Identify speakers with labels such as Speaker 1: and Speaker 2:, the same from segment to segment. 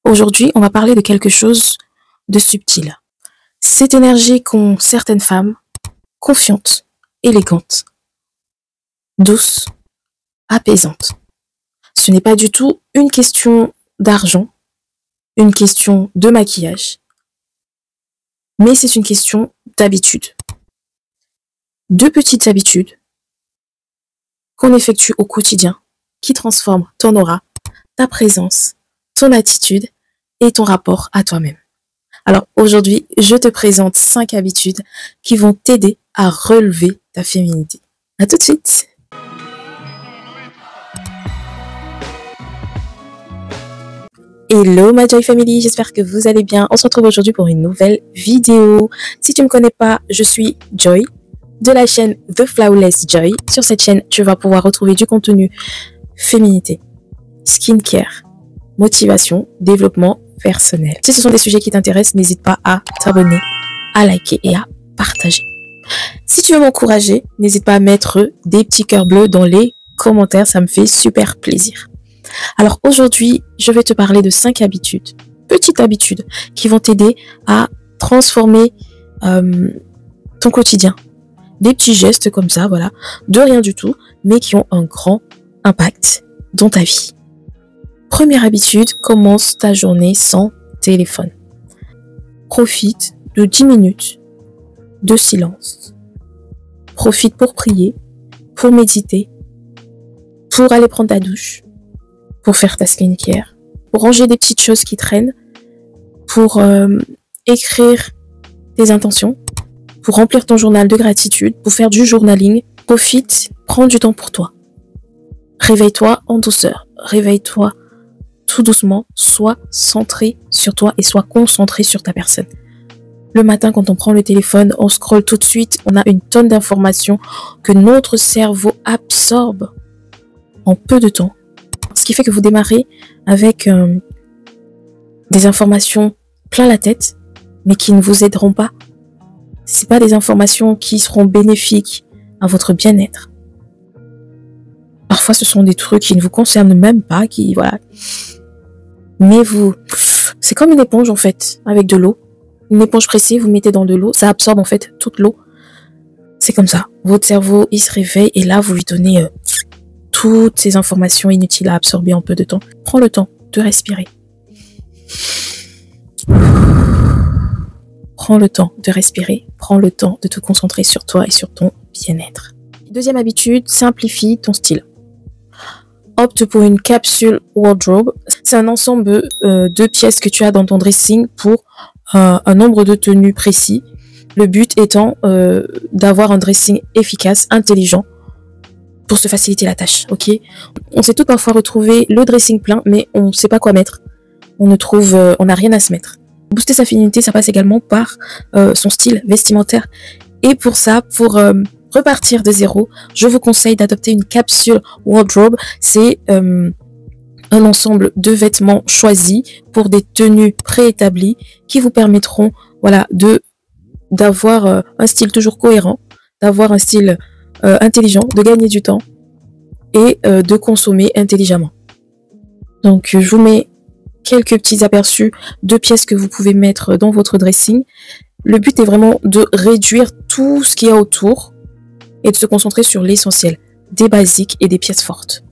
Speaker 1: Aujourd'hui, on va parler de quelque chose de subtil. Cette énergie qu'ont certaines femmes, confiantes, élégantes, douces, apaisantes. Ce n'est pas du tout une question d'argent, une question de maquillage, mais c'est une question d'habitude. Deux petites habitudes qu'on effectue au quotidien qui transforment ton aura, ta présence, ton attitude et ton rapport à toi-même. Alors aujourd'hui, je te présente 5 habitudes qui vont t'aider à relever ta féminité. À tout de suite. Hello ma Joy Family, j'espère que vous allez bien. On se retrouve aujourd'hui pour une nouvelle vidéo. Si tu ne me connais pas, je suis Joy de la chaîne The Flawless Joy. Sur cette chaîne, tu vas pouvoir retrouver du contenu féminité, skincare, motivation, développement personnel. Si ce sont des sujets qui t'intéressent, n'hésite pas à t'abonner, à liker et à partager. Si tu veux m'encourager, n'hésite pas à mettre des petits cœurs bleus dans les commentaires, ça me fait super plaisir. Alors aujourd'hui, je vais te parler de 5 habitudes, petites habitudes, qui vont t'aider à transformer ton quotidien. Des petits gestes comme ça, voilà, de rien du tout, mais qui ont un grand impact dans ta vie. Première habitude, commence ta journée sans téléphone. Profite de 10 minutes de silence. Profite pour prier, pour méditer, pour aller prendre ta douche, pour faire ta skincare, pour ranger des petites choses qui traînent, pour écrire tes intentions, pour remplir ton journal de gratitude, pour faire du journaling. Profite, prends du temps pour toi. Réveille-toi en douceur, réveille-toi tout doucement, sois centré sur toi et sois concentré sur ta personne. Le matin, quand on prend le téléphone, on scrolle tout de suite, on a une tonne d'informations que notre cerveau absorbe en peu de temps. Ce qui fait que vous démarrez avec des informations plein la tête, mais qui ne vous aideront pas. Ce pas des informations qui seront bénéfiques à votre bien-être. Parfois, ce sont des trucs qui ne vous concernent même pas, qui, voilà. Mais c'est comme une éponge, en fait, avec de l'eau. Une éponge pressée, vous mettez dans de l'eau, ça absorbe, en fait, toute l'eau. C'est comme ça. Votre cerveau, il se réveille, et là, vous lui donnez toutes ces informations inutiles à absorber en peu de temps. Prends le temps de respirer. Prends le temps de respirer. Prends le temps de te concentrer sur toi et sur ton bien-être. Deuxième habitude, simplifie ton style. Opte pour une capsule wardrobe. C'est un ensemble de pièces que tu as dans ton dressing pour un nombre de tenues précis. Le but étant d'avoir un dressing efficace, intelligent, pour se faciliter la tâche, ok? On s'est toutes parfois retrouvé le dressing plein, mais on ne sait pas quoi mettre. On n'a rien à se mettre. Booster sa féminité, ça passe également par son style vestimentaire. Et pour ça, pour repartir de zéro, je vous conseille d'adopter une capsule wardrobe. C'est un ensemble de vêtements choisis pour des tenues préétablies qui vous permettront, voilà, d'avoir un style toujours cohérent, d'avoir un style intelligent, de gagner du temps et de consommer intelligemment. Donc je vous mets quelques petits aperçus de pièces que vous pouvez mettre dans votre dressing. Le but est vraiment de réduire tout ce qu'il y a autour et de se concentrer sur l'essentiel, des basiques et des pièces fortes.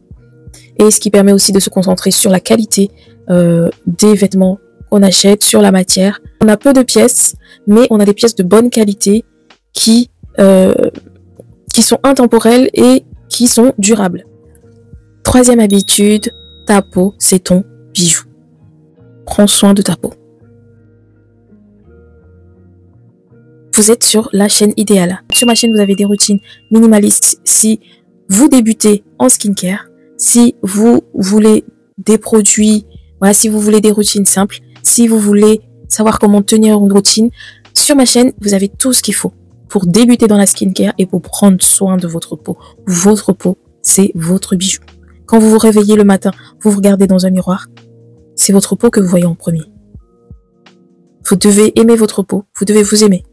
Speaker 1: Et ce qui permet aussi de se concentrer sur la qualité des vêtements qu'on achète, sur la matière. On a peu de pièces, mais on a des pièces de bonne qualité qui sont intemporelles et qui sont durables. Troisième habitude, ta peau, c'est ton bijou. Prends soin de ta peau. Vous êtes sur la chaîne idéale. Sur ma chaîne, vous avez des routines minimalistes. Si vous débutez en skincare, si vous voulez des produits, voilà, si vous voulez des routines simples, si vous voulez savoir comment tenir une routine, sur ma chaîne, vous avez tout ce qu'il faut pour débuter dans la skincare et pour prendre soin de votre peau. Votre peau, c'est votre bijou. Quand vous vous réveillez le matin, vous vous regardez dans un miroir, c'est votre peau que vous voyez en premier. Vous devez aimer votre peau, vous devez vous aimer.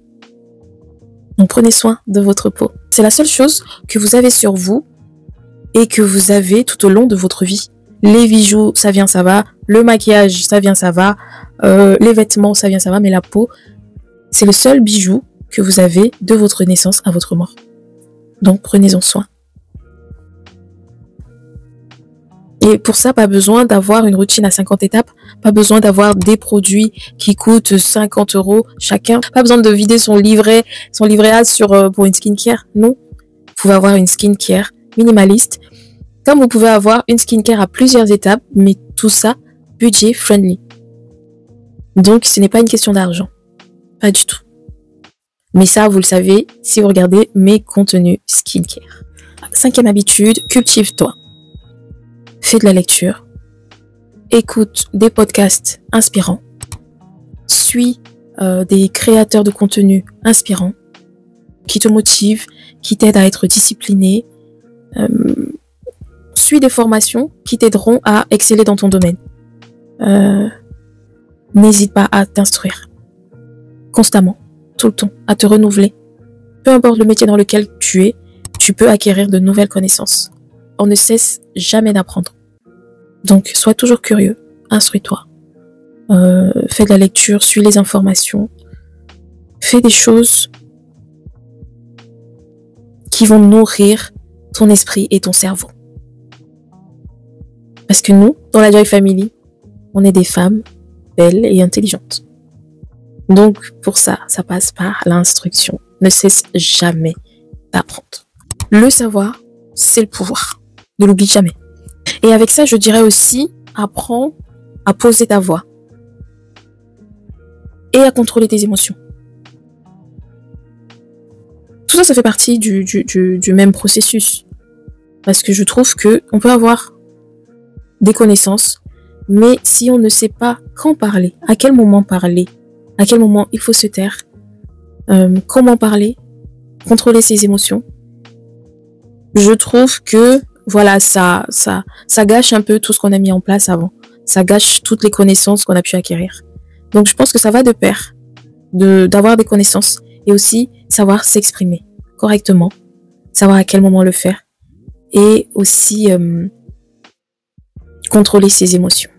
Speaker 1: Donc prenez soin de votre peau. C'est la seule chose que vous avez sur vous et que vous avez tout au long de votre vie. Les bijoux, ça vient, ça va. Le maquillage, ça vient, ça va. Les vêtements, ça vient, ça va. Mais la peau, c'est le seul bijou que vous avez de votre naissance à votre mort. Donc, prenez-en soin. Et pour ça, pas besoin d'avoir une routine à 50 étapes. Pas besoin d'avoir des produits qui coûtent 50 € chacun. Pas besoin de vider son livret A pour une skincare. Non. Vous pouvez avoir une skincare minimaliste. Comme vous pouvez avoir une skincare à plusieurs étapes. Mais tout ça, budget friendly. Donc, ce n'est pas une question d'argent. Pas du tout. Mais ça, vous le savez si vous regardez mes contenus skincare. 5e habitude, cultive-toi. Fais de la lecture, écoute des podcasts inspirants, suis des créateurs de contenu inspirants qui te motivent, qui t'aident à être discipliné, suis des formations qui t'aideront à exceller dans ton domaine. N'hésite pas à t'instruire constamment, tout le temps, à te renouveler. Peu importe le métier dans lequel tu es, tu peux acquérir de nouvelles connaissances. On ne cesse jamais d'apprendre. Donc, sois toujours curieux, instruis-toi. Fais de la lecture, suis les informations. Fais des choses qui vont nourrir ton esprit et ton cerveau. Parce que nous, dans la Joy Family, on est des femmes belles et intelligentes. Donc, pour ça, ça passe par l'instruction. Ne cesse jamais d'apprendre. Le savoir, c'est le pouvoir. Ne l'oublie jamais. Et avec ça, je dirais aussi, apprends à poser ta voix et à contrôler tes émotions. Tout ça, ça fait partie du même processus. Parce que je trouve que on peut avoir des connaissances, mais si on ne sait pas quand parler, à quel moment il faut se taire, comment parler, contrôler ses émotions, je trouve que voilà, ça gâche un peu tout ce qu'on a mis en place avant. Ça gâche toutes les connaissances qu'on a pu acquérir. Donc, je pense que ça va de pair d'avoir des connaissances et aussi savoir s'exprimer correctement, savoir à quel moment le faire et aussi contrôler ses émotions.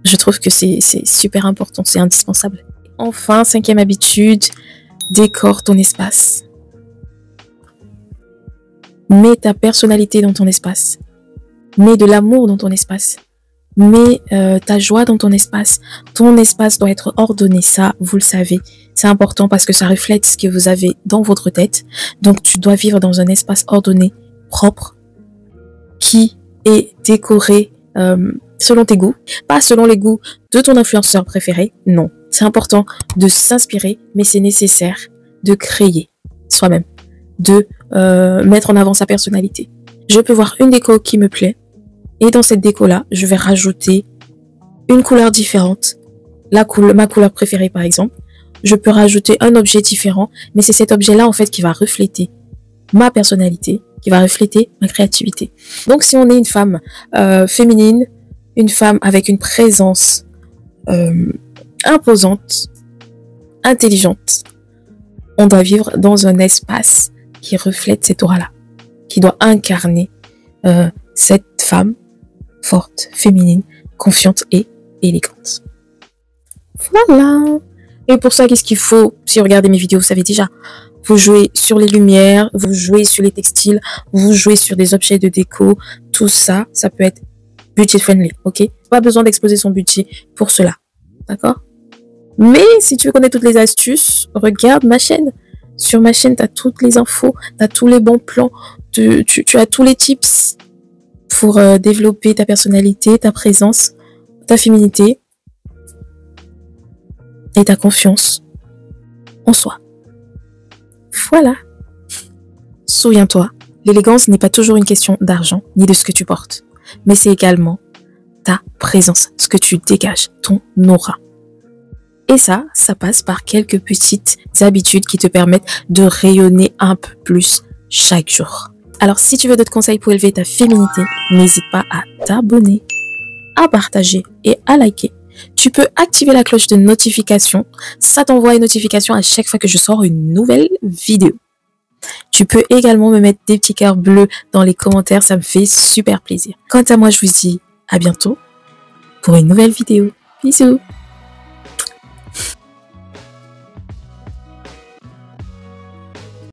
Speaker 1: Je trouve que c'est super important, c'est indispensable. Enfin, 5e habitude, décore ton espace. Mets ta personnalité dans ton espace. Mets de l'amour dans ton espace. Mets ta joie dans ton espace. Ton espace doit être ordonné, ça, vous le savez. C'est important parce que ça reflète ce que vous avez dans votre tête. Donc, tu dois vivre dans un espace ordonné, propre, qui est décoré selon tes goûts. Pas selon les goûts de ton influenceur préféré, non. C'est important de s'inspirer, mais c'est nécessaire de créer soi-même, de mettre en avant sa personnalité. Je peux voir une déco qui me plaît et dans cette déco-là, je vais rajouter une couleur différente, ma couleur préférée par exemple. Je peux rajouter un objet différent, mais c'est cet objet-là en fait qui va refléter ma personnalité, qui va refléter ma créativité. Donc si on est une femme féminine, une femme avec une présence imposante, intelligente, on doit vivre dans un espace qui reflète cette aura-là, qui doit incarner cette femme forte, féminine, confiante et élégante. Voilà. Et pour ça, qu'est-ce qu'il faut? Si vous regardez mes vidéos, vous savez déjà. Vous jouez sur les lumières, vous jouez sur les textiles, vous jouez sur des objets de déco. Tout ça, ça peut être budget friendly, ok? Pas besoin d'exploser son budget pour cela, d'accord? Mais si tu veux connaître toutes les astuces, regarde ma chaîne. Sur ma chaîne, tu as toutes les infos, tu as tous les bons plans, tu as tous les tips pour développer ta personnalité, ta présence, ta féminité et ta confiance en soi. Voilà. Souviens-toi, l'élégance n'est pas toujours une question d'argent ni de ce que tu portes, mais c'est également ta présence, ce que tu dégages, ton aura. Et ça passe par quelques petites habitudes qui te permettent de rayonner un peu plus chaque jour. Alors, si tu veux d'autres conseils pour élever ta féminité, n'hésite pas à t'abonner, à partager et à liker. Tu peux activer la cloche de notification. Ça t'envoie une notification à chaque fois que je sors une nouvelle vidéo. Tu peux également me mettre des petits cœurs bleus dans les commentaires, ça me fait super plaisir. Quant à moi, je vous dis à bientôt pour une nouvelle vidéo. Bisous!